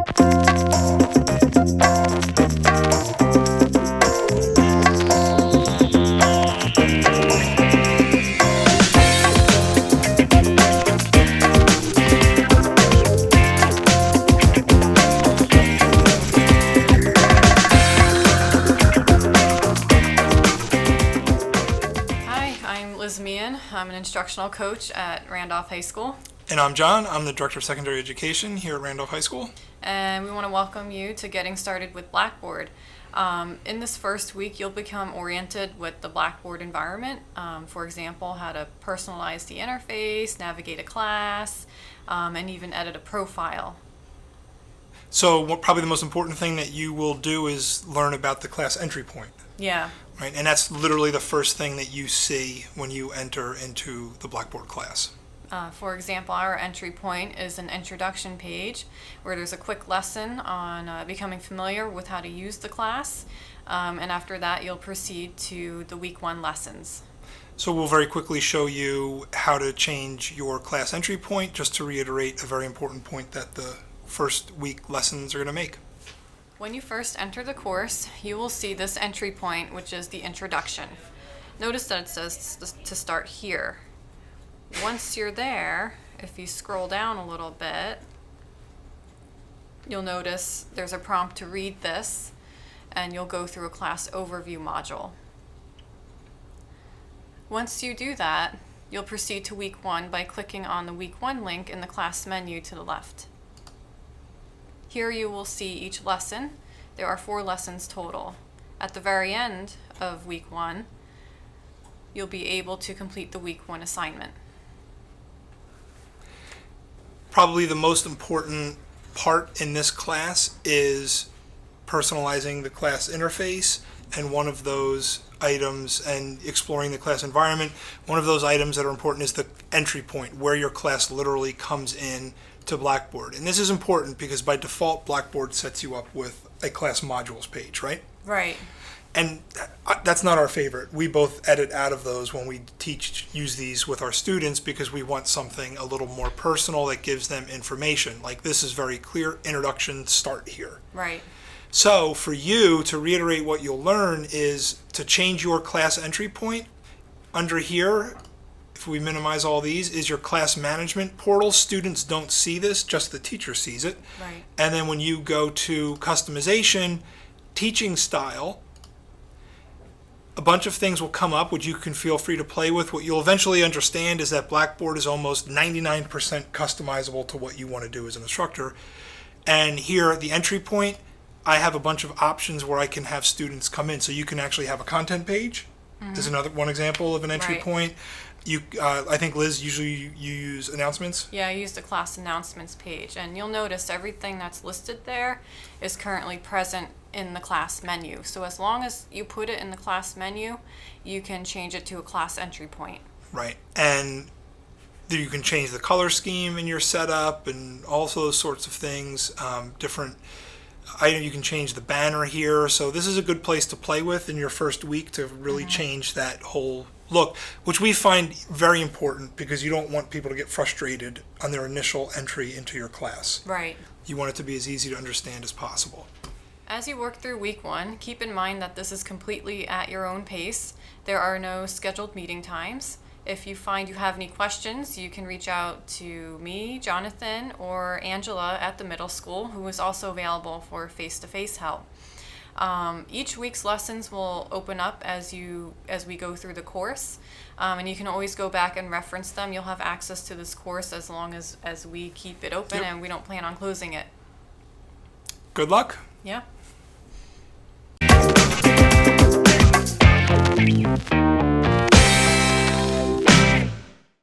I'm an instructional coach at Randolph High School. And I'm John. I'm the Director of Secondary Education here at Randolph High School. And we want to welcome you to Getting Started with Blackboard. In this first week, you'll become oriented with the Blackboard environment. For example, how to personalize the interface, navigate a class, and even edit a profile. So probably the most important thing that you will do is learn about the class entry point. Yeah. Right, and that's literally the first thing that you see when you enter into the Blackboard class. For example, our entry point is an introduction page where there's a quick lesson on becoming familiar with how to use the class, and after that you'll proceed to the Week 1 lessons. So we'll very quickly show you how to change your class entry point, just to reiterate a very important point that the first week lessons are going to make. When you first enter the course, you will see this entry point, which is the introduction. Notice that it says to start here. Once you're there, if you scroll down a little bit, you'll notice there's a prompt to read this, and you'll go through a class overview module. Once you do that, you'll proceed to Week 1 by clicking on the Week 1 link in the class menu to the left. Here you will see each lesson. There are 4 lessons total. At the very end of Week 1, you'll be able to complete the Week 1 assignment. Probably the most important part in this class is personalizing the class interface, and one of those items, and exploring the class environment, one of those items that are important is the entry point, where your class literally comes in to Blackboard. And this is important because by default Blackboard sets you up with a class modules page, right? Right. And that's not our favorite. We both edit out of those when we use these with our students, because we want something a little more personal that gives them information. Like, this is very clear, introduction, start here. Right. So for you, to reiterate what you'll learn is to change your class entry point. Under here, if we minimize all these, is your class management portal. Students don't see this, just the teacher sees it. Right. And then when you go to customization, teaching style, a bunch of things will come up which you can feel free to play with. What you'll eventually understand is that Blackboard is almost 99% customizable to what you want to do as an instructor. And here at the entry point, I have a bunch of options where I can have students come in. So you can actually have a content page. There's another one example of an entry point. You, I think, Liz, usually you use announcements? Yeah, I use the class announcements page, and you'll notice everything that's listed there is currently present in the class menu. So as long as you put it in the class menu, you can change it to a class entry point. Right, and you can change the color scheme in your setup and all those sorts of things. Different item, you can change the banner here. So this is a good place to play with in your first week to really change that whole look, which we find very important because you don't want people to get frustrated on their initial entry into your class. Right. You want it to be as easy to understand as possible. As you work through Week 1, keep in mind that this is completely at your own pace. There are no scheduled meeting times. If you find you have any questions, you can reach out to me, Jonathan, or Angela at the middle school, who is also available for face-to-face help. Each week's lessons will open up as we go through the course, and you can always go back and reference them. You'll have access to this course as long as we keep it open, and we don't plan on closing it. Good luck. Yeah.